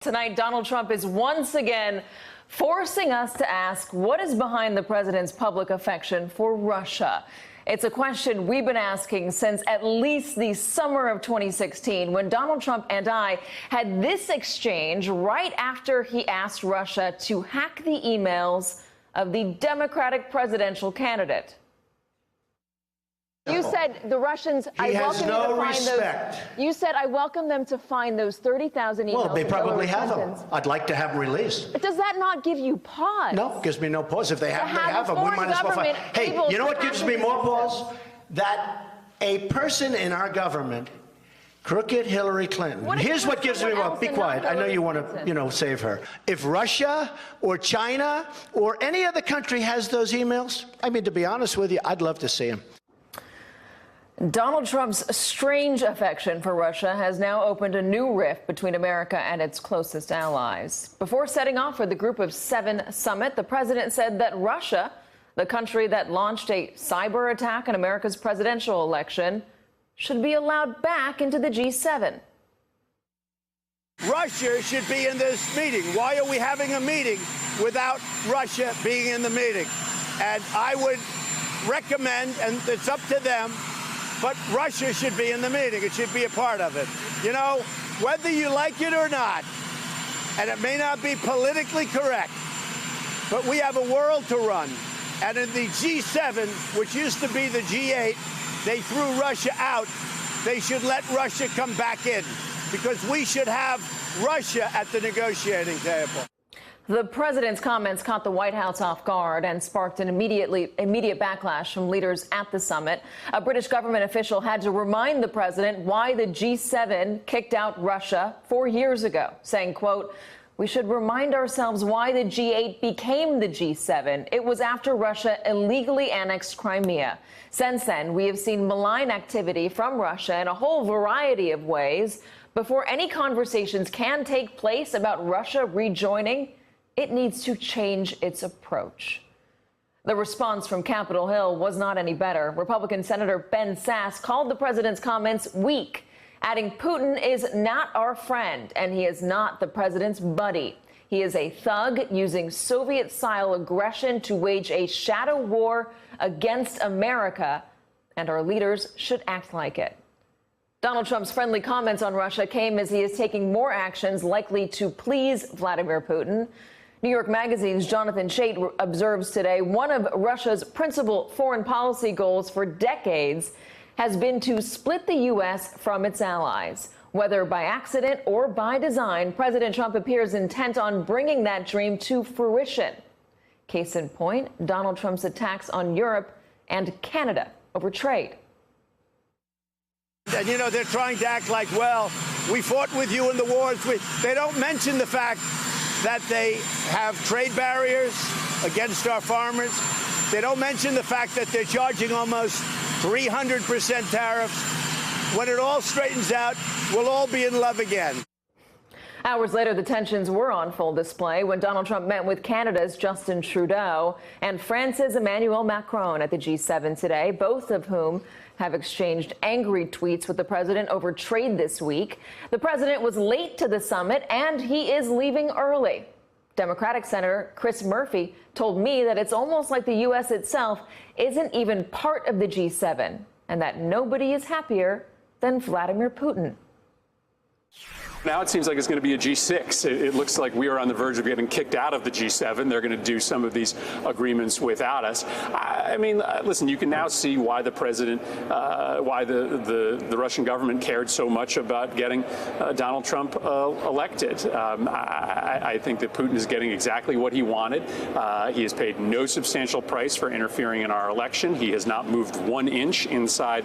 Tonight, Donald Trump is once again forcing us to ask what is behind the president's public affection for Russia. It's a question we've been asking since at least the summer of 2016, when Donald Trump and I had this exchange right after he asked Russia to hack the emails of the Democratic presidential candidate. You said the Russians, I welcome you to find those. You said I welcome them to find those 30,000 emails. Well, they probably have them. I'd like to have them released. But does that not give you pause? No, it gives me no pause. If they have them, we might as well find. Hey, you know what gives me more pause? That a person in our government, crooked Hillary Clinton. Here's what gives me more. Be quiet. I know you want to, save her. If Russia or China or any other country has those emails, I mean, to be honest with you, I'd love to see them. Donald Trump's strange affection for Russia has now opened a new rift between America and its closest allies. Before setting off for the Group of Seven summit, the president said that Russia, the country that launched a cyber attack on America's presidential election, should be allowed back into the G7. Russia should be in this meeting. Why are we having a meeting without Russia being in the meeting? And I would recommend, and it's up to them, but Russia should be in the meeting. It should be a part of it. You know, whether you like it or not, and it may not be politically correct, but we have a world to run. And in the G7, which used to be the G8, they threw Russia out. They should let Russia come back in, because we should have Russia at the negotiating table. The president's comments caught the White House off guard and sparked an immediate backlash from leaders at the summit. A British government official had to remind the president why the G7 kicked out Russia 4 years ago, saying, quote, "We should remind ourselves why the G8 became the G7. It was after Russia illegally annexed Crimea. Since then, we have seen malign activity from Russia in a whole variety of ways. Before any conversations can take place about Russia rejoining, it needs to change its approach." The response from Capitol Hill was not any better. Republican Senator Ben Sasse called the president's comments weak, adding Putin is not our friend and he is not the president's buddy. He is a thug using Soviet-style aggression to wage a shadow war against America, and our leaders should act like it. Donald Trump's friendly comments on Russia came as he is taking more actions likely to please Vladimir Putin. New York Magazine's Jonathan Chait observes today one of Russia's principal foreign policy goals for decades has been to split the U.S. from its allies. Whether by accident or by design, President Trump appears intent on bringing that dream to fruition. Case in point, Donald Trump's attacks on Europe and Canada over trade. And, you know, they're trying to act like, well, we fought with you in the wars. They don't mention the fact that they have trade barriers against our farmers. They don't mention the fact that they're charging almost 300% tariffs. When it all straightens out, we'll all be in love again. Hours later, the tensions were on full display when Donald Trump met with Canada's Justin Trudeau and France's Emmanuel Macron at the G7 today, both of whom have exchanged angry tweets with the president over trade this week. The president was late to the summit, and he is leaving early. Democratic Senator Chris Murphy told me that it's almost like the U.S. itself isn't even part of the G7, and that nobody is happier than Vladimir Putin. Now it seems like it's going to be a G6. It looks like we are on the verge of getting kicked out of the G7. They're going to do some of these agreements without us. I mean, listen, you can now see why the president, why the Russian government cared so much about getting Donald Trump elected. I think that Putin is getting exactly what he wanted. He has paid no substantial price for interfering in our election. He has not moved 1 inch inside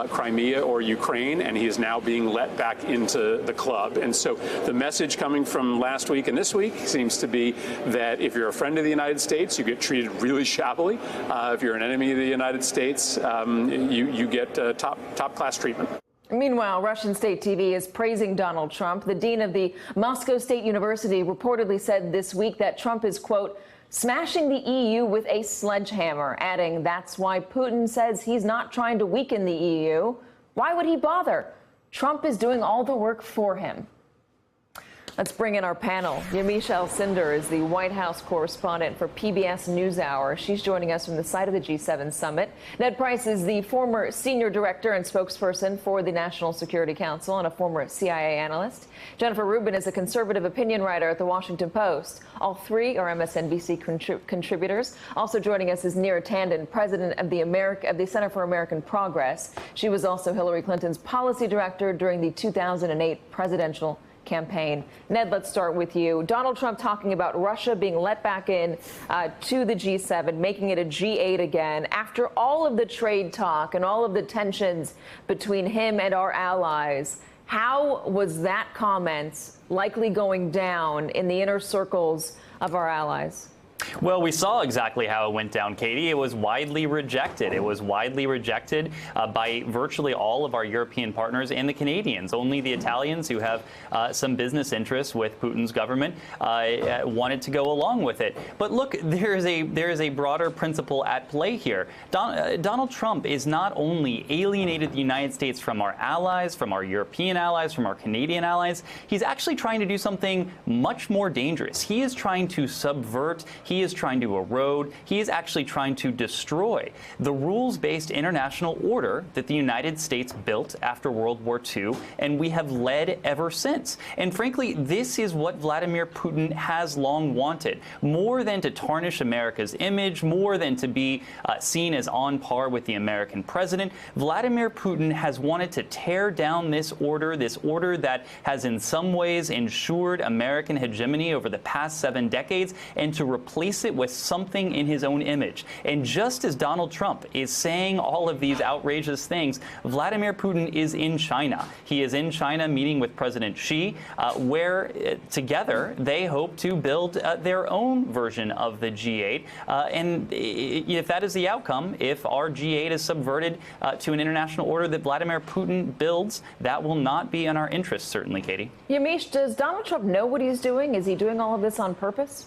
Crimea or Ukraine, and he is now being let back into the club. And so the message coming from last week and this week seems to be that if you're a friend of the United States, you get treated really shabbily. If you're an enemy of the United States, you get top-class treatment. Meanwhile, Russian state TV is praising Donald Trump. The dean of the Moscow State University reportedly said this week that Trump is, quote, smashing the EU with a sledgehammer, adding that's why Putin says he's not trying to weaken the EU. Why would he bother? Trump is doing all the work for him. Let's bring in our panel. Yamiche Alcindor is the White House correspondent for PBS NewsHour. She's joining us from the site of the G7 summit. Ned Price is the former senior director and spokesperson for the National Security Council and a former CIA analyst. Jennifer Rubin is a conservative opinion writer at the Washington Post. All three are MSNBC contributors. Also joining us is Neera Tanden, president of the Center for American Progress. She was also Hillary Clinton's policy director during the 2008 presidential campaign. Ned, let's start with you. Donald Trump talking about Russia being let back in to the G7, making it a G8 again. After all of the trade talk and all of the tensions between him and our allies, how was that comment likely going down in the inner circles of our allies? Well, we saw exactly how it went down, Katie. It was widely rejected. It was widely rejected by virtually all of our European partners and the Canadians. Only the Italians, who have some business interests with Putin's government, wanted to go along with it. But look, there is a broader principle at play here. Donald Trump is not only alienated the United States from our allies, from our European allies, from our Canadian allies, he's actually trying to do something much more dangerous. He is trying to subvert, he is trying to erode, he is actually trying to destroy the rules-based international order that the United States built after World War II, and we have led ever since. And frankly, this is what Vladimir Putin has long wanted. More than to tarnish America's image, more than to be seen as on par with the American president, Vladimir Putin has wanted to tear down this order that has in some ways ensured American hegemony over the past 7 decades, and to replace it with something in his own image. And just as Donald Trump is saying all of these outrageous things, Vladimir Putin is in China. He is in China meeting with President Xi, where together they hope to build their own version of the G8. And if that is the outcome, if our G8 is subverted to an international order that Vladimir Putin builds, that will not be in our interest, certainly, Katie. Yamiche, does Donald Trump know what he's doing? Is he doing all of this on purpose?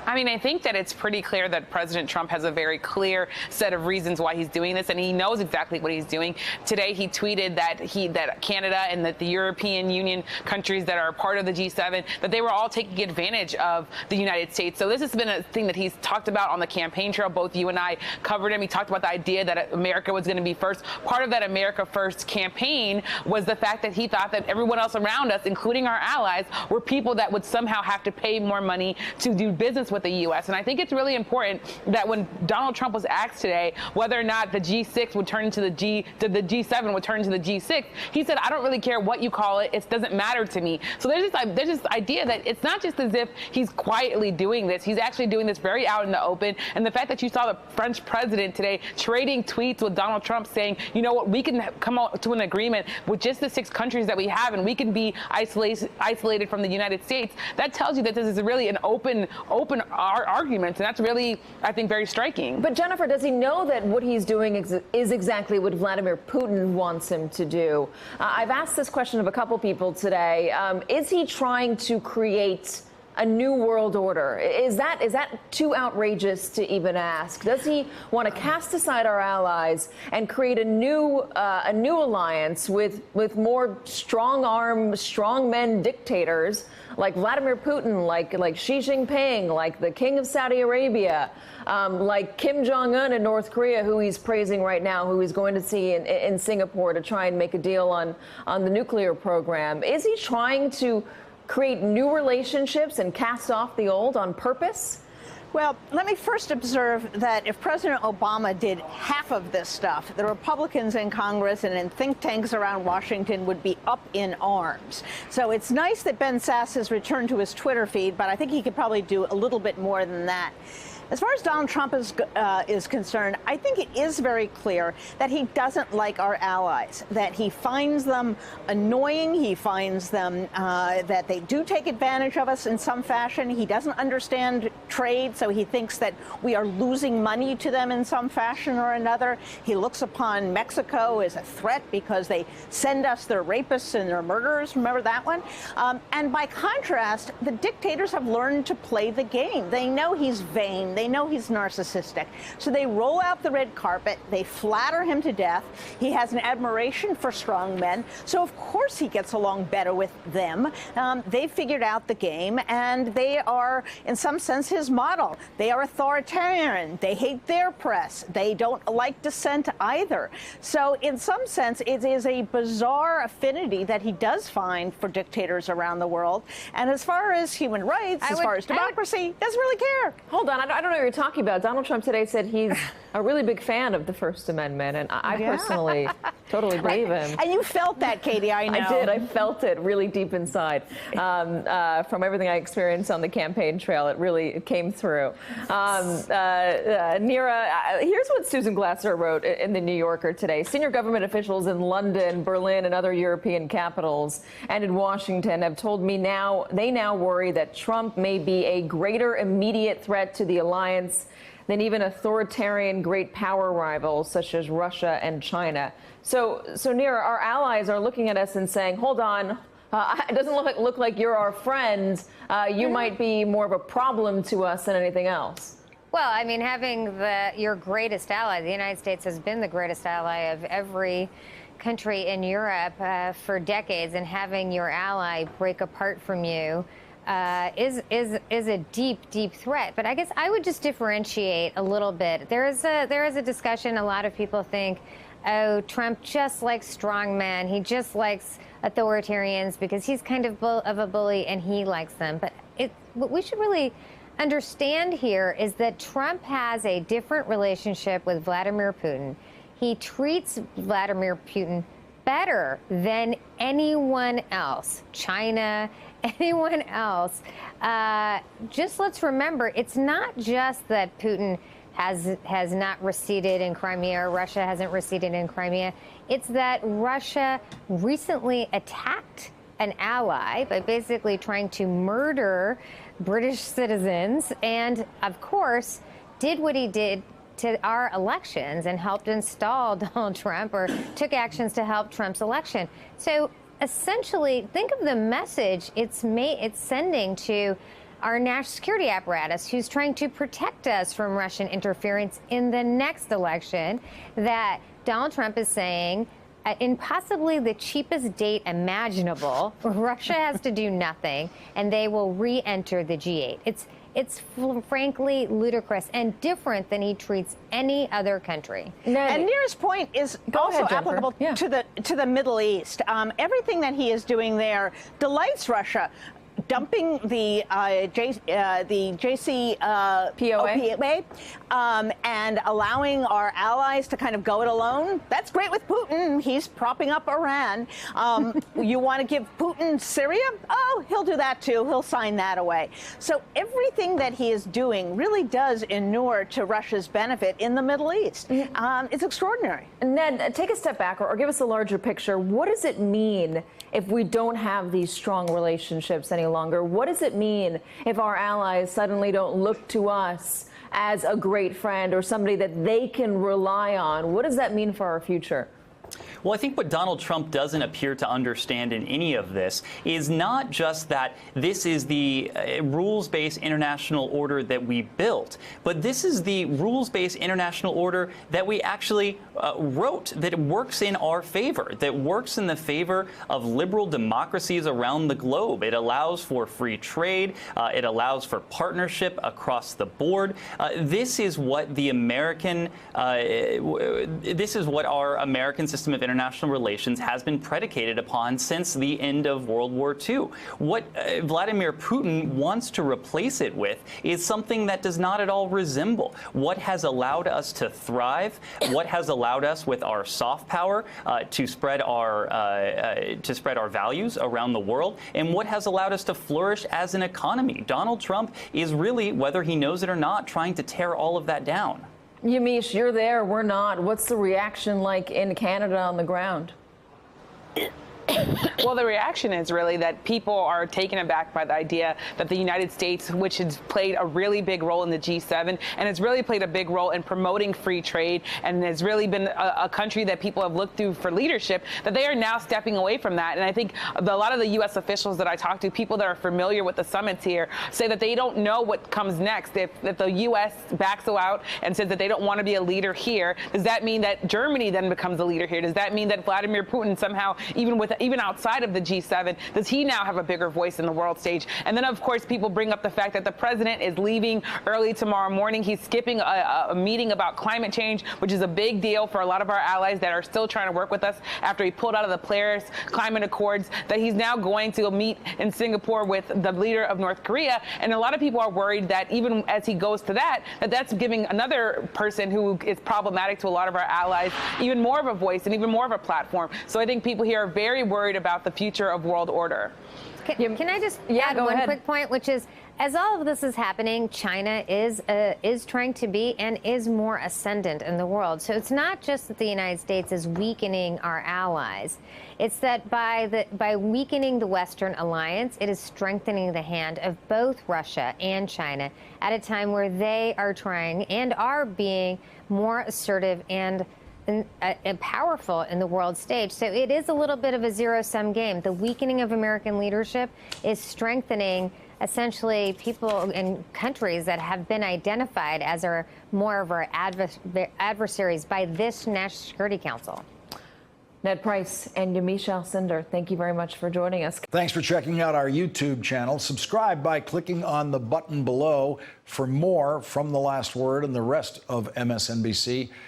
I mean, I think that it's pretty clear that President Trump has a very clear set of reasons why he's doing this, and he knows exactly what he's doing. Today, he tweeted that Canada and that the European Union countries that are part of the G7, that they were all taking advantage of the United States. So this has been a thing that he's talked about on the campaign trail. Both you and I covered him. He talked about the idea that America was going to be first. Part of that America First campaign was the fact that he thought that everyone else around us, including our allies, were people that would somehow have to pay more money to do business with the U.S. And I think it's really important that when Donald Trump was asked today whether or not the G6 would turn into the G7 would turn into the G6, he said, "I don't really care what you call it. It doesn't matter to me." So there's this idea that it's not just as if he's quietly doing this. He's actually doing this very out in the open. And the fact that you saw the French president today trading tweets with Donald Trump saying, you know what, we can come out to an agreement with just the 6 countries that we have, and we can be isolated from the United States. That tells you that this is really an open argument, and that's really, I think, very striking. But Jennifer, does he know that what he's doing is exactly what Vladimir Putin wants him to do? I've asked this question of a couple people today. Is he trying to create a new world order? Is that too outrageous to even ask? Does he want to cast aside our allies and create a new alliance with more strong-arm, strongmen dictators like Vladimir Putin, like Xi Jinping, like the King of Saudi Arabia, like Kim Jong-un in North Korea, who he's praising right now, who he's going to see in Singapore to try and make a deal on the nuclear program? Is he trying to create new relationships and cast off the old on purpose? Well, let me first observe that if President Obama did half of this stuff, the Republicans in Congress and in think tanks around Washington would be up in arms. So it's nice that Ben Sasse has returned to his Twitter feed, but I think he could probably do a little bit more than that. As far as Donald Trump is concerned, I think it is very clear that he doesn't like our allies, that he finds them annoying. He finds them that they do take advantage of us in some fashion. He doesn't understand trade, so he thinks that we are losing money to them in some fashion or another. He looks upon Mexico as a threat because they send us their rapists and their murderers. Remember that one? And by contrast, the dictators have learned to play the game. They know he's vain. They know he's narcissistic. So they roll out the red carpet. They flatter him to death. He has an admiration for strong men. So, of course, he gets along better with them. They figured out the game, and they are, in some sense, his model. They are authoritarian. They hate their press. They don't like dissent either. So, in some sense, it is a bizarre affinity that he does find for dictators around the world. And as far as human rights, as far as democracy, doesn't really care. Hold on, I don't know what you're talking about. Donald Trump today said he's a really big fan of the First Amendment, and I personally totally believe him. And you felt that, Katie, I know. I did. I felt it really deep inside. From everything I experienced on the campaign trail, it really came through. Neera, here's what Susan Glasser wrote in The New Yorker today. Senior government officials in London, Berlin, and other European capitals and in Washington have told me they now worry that Trump may be a greater immediate threat to the alliance than even authoritarian great power rivals such as Russia and China. So Neera, our allies are looking at us and saying, hold on, it doesn't look like you're our friend. You might be more of a problem to us than anything else. Well, I mean, having your greatest ally, the United States has been the greatest ally of every country in Europe for decades, and having your ally break apart from you is a deep threat. But I guess I would just differentiate a little bit. There is a discussion. A lot of people think, oh, Trump just likes strong men. He just likes authoritarians because he's kind of a bully and he likes them. But what we should really understand here is that Trump has a different relationship with Vladimir Putin. He treats Vladimir Putin better than anyone else, China, anyone else. Just let's remember, it's not just that Putin has not receded in Crimea, or Russia hasn't receded in Crimea. It's that Russia recently attacked an ally by basically trying to murder British citizens, and of course did what he did to our elections and helped install Donald Trump, or took actions to help Trump's election. So essentially, think of the message it's sending to our national security apparatus, who's trying to protect us from Russian interference in the next election, that Donald Trump is saying, in possibly the cheapest date imaginable, Russia has to do nothing, and they will re-enter the G8. It's frankly ludicrous and different than he treats any other country. And Neera's point is also applicable to the Middle East. Everything that he is doing there delights Russia. Dumping the JCPOA and allowing our allies to kind of go it alone. That's great with Putin. He's propping up Iran. You want to give Putin Syria? Oh, he'll do that too. He'll sign that away. So everything that he is doing really does inure to Russia's benefit in the Middle East. It's extraordinary. Ned, take a step back or give us a larger picture. What does it mean if we don't have these strong relationships any longer? What does it mean if our allies suddenly don't look to us as a great friend or somebody that they can rely on? What does that mean for our future? Well, I think what Donald Trump doesn't appear to understand in any of this is not just that this is the rules-based international order that we built, but this is the rules-based international order that we actually wrote, that works in our favor, that works in the favor of liberal democracies around the globe. It allows for free trade. It allows for partnership across the board. This is what the American, this is what our American system of international relations has been predicated upon since the end of World War II. What Vladimir Putin wants to replace it with is something that does not at all resemble what has allowed us to thrive, what has allowed us with our soft power to spread our values around the world, and what has allowed us to flourish as an economy. Donald Trump is really, whether he knows it or not, trying to tear all of that down. Yamiche, you're there, we're not. What's the reaction like in Canada on the ground? Well, the reaction is really that people are taken aback by the idea that the United States, which has played a really big role in the G7 and has really played a big role in promoting free trade and has really been a country that people have looked to for leadership, that they are now stepping away from that. And I think a lot of the U.S. officials that I talk to, people that are familiar with the summits here, say that they don't know what comes next. If the U.S. backs out and says that they don't want to be a leader here, does that mean that Germany then becomes a leader here? Does that mean that Vladimir Putin somehow, even outside of the G7, does he now have a bigger voice in the world stage? And then, of course, people bring up the fact that the president is leaving early tomorrow morning. He's skipping a meeting about climate change, which is a big deal for a lot of our allies that are still trying to work with us after he pulled out of the Paris Climate Accords, that he's now going to meet in Singapore with the leader of North Korea. And a lot of people are worried that even as he goes to that's giving another person who is problematic to a lot of our allies even more of a voice and even more of a platform. So I think people here are very worried about the future of world order. Can I just add one quick point, which is, as all of this is happening, China is trying to be and is more ascendant in the world. So it's not just that the United States is weakening our allies. It's that by weakening the Western alliance, it is strengthening the hand of both Russia and China at a time where they are trying and are being more assertive and powerful in the world stage. So it is a little bit of a zero-sum game. The weakening of American leadership is strengthening essentially people in countries that have been identified as more of our adversaries by this National Security Council. Ned Price and Yamiche Alcindor, thank you very much for joining us. Thanks for checking out our YouTube channel. Subscribe by clicking on the button below for more from The Last Word and the rest of MSNBC.